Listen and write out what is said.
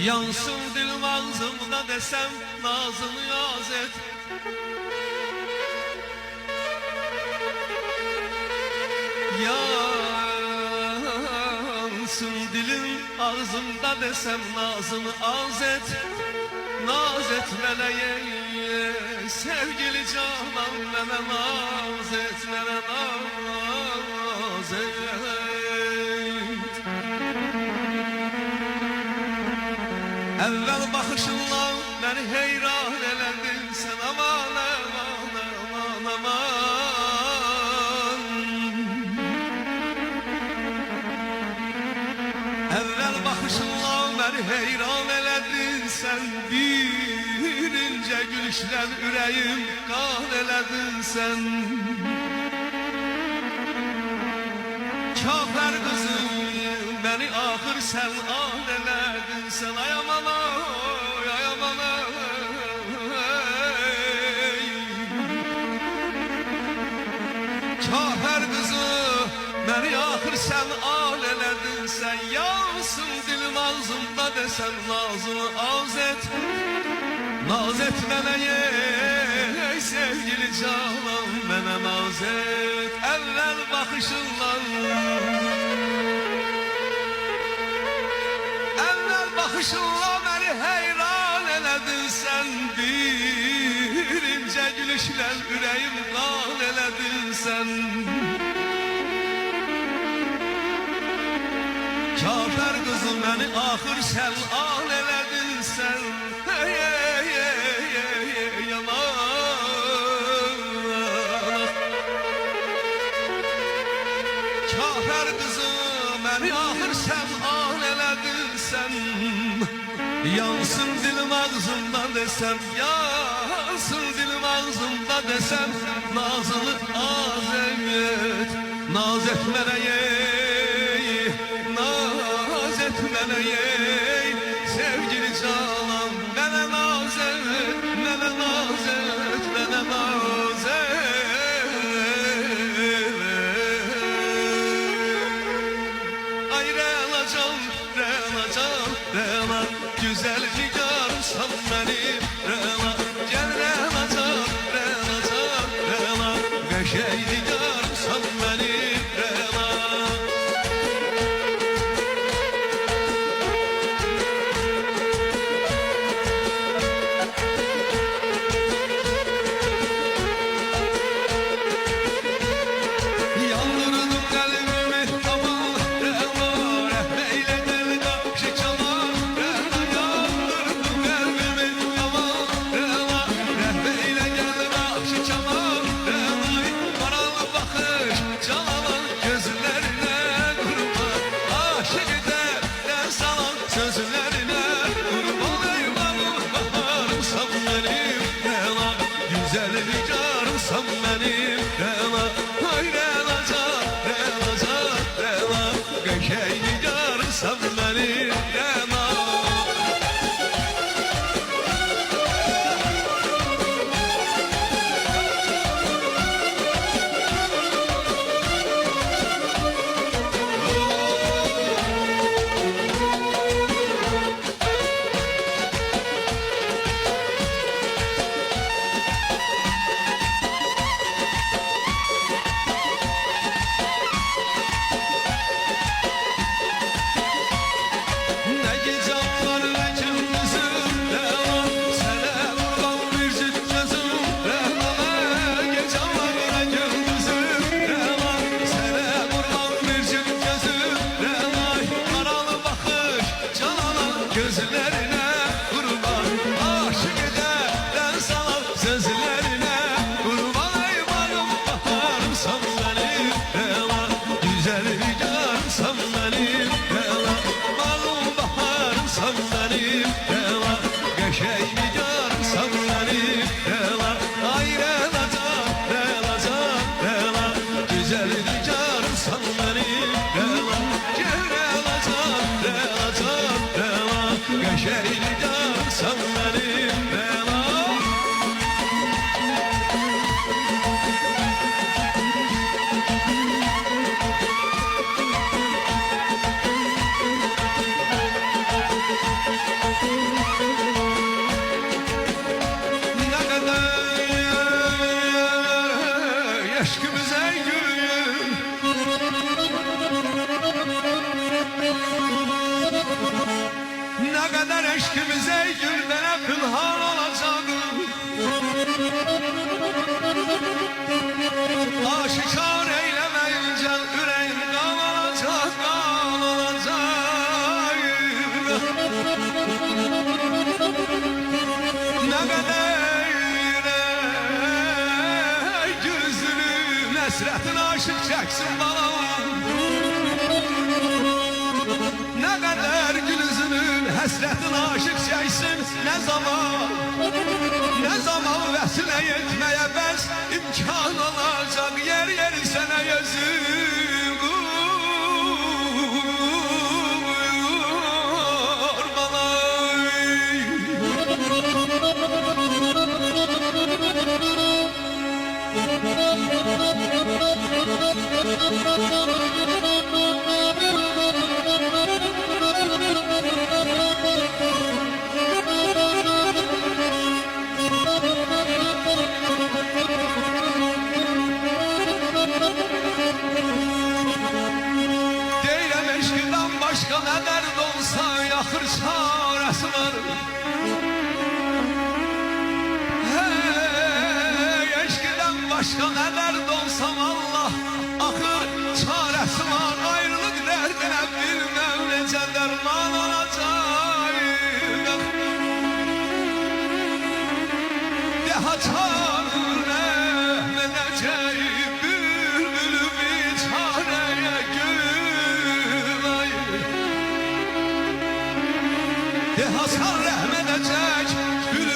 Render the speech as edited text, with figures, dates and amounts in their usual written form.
Yansın dilim ağzımda desem nazını yaz et. Yansın dilim ağzımda desem nazını az et. Naz et meleğe sevgili canan, mene naz et, mene naz et. Evvel bakışınla beni heyran eledin sen, aman aman aman aman. Evvel bakışınla beni heyran eledin sen, bir ince gülüşle yüreğim kan eledin sen. Kafir kızım beni ahır sen an eledin sen, ay aman ay aman ay. Kafir kızım beni ahır sen an eledin sen. Yansın dilim ağzımda desem nazını az et. Naz et meleğe sevgili canan, mene naz et. Evvel bakışınla bakışınla beni heyran eledin sen, bir ince gülüşle yüreğim kan eledin sen. Kafir kızım beni ahır sen an eledin sen, hey hey hey hey yalan. Kafir kızım beni ahır sen an eledin sen. Yansın dilim ağzımda desem, yansın dilim ağzımda desem nazını az et. Naz et meleğe, naz et meleğe sevgili canan, mene naz et, mene naz et, mene naz et. Ay Rela can, Rela can, Rela güzel figansan benim Rela. Gel Rela can, Rela can, Rela beşey figansan benim Rela. eşkimize gülüm. Ne kadar eşkimize gülden akıl hal olacaktı. Aşikar eylemeyince yüreğim kan olacak, kan olacak. Ne kadar yüzünü nesretin aşık çeksin balam. Ne kadar gülüzünün həsrətin aşık çəksin. Ne zaman vəsilə yetməyə bəs imkan olacaq. Yer yer sənə gözüm deyirəm eşqidən başqa nə dərd olsa yaxır çarəsi var. Eşqidən başqa nə dərd olsam Allah axır çarəsi var. Ayrılıq dərdinə bilməm necə dərman olacaq. Daha çarə mənəcək bülbülü biçarəyə gül ay. Daha çarə mənəcək bülbülü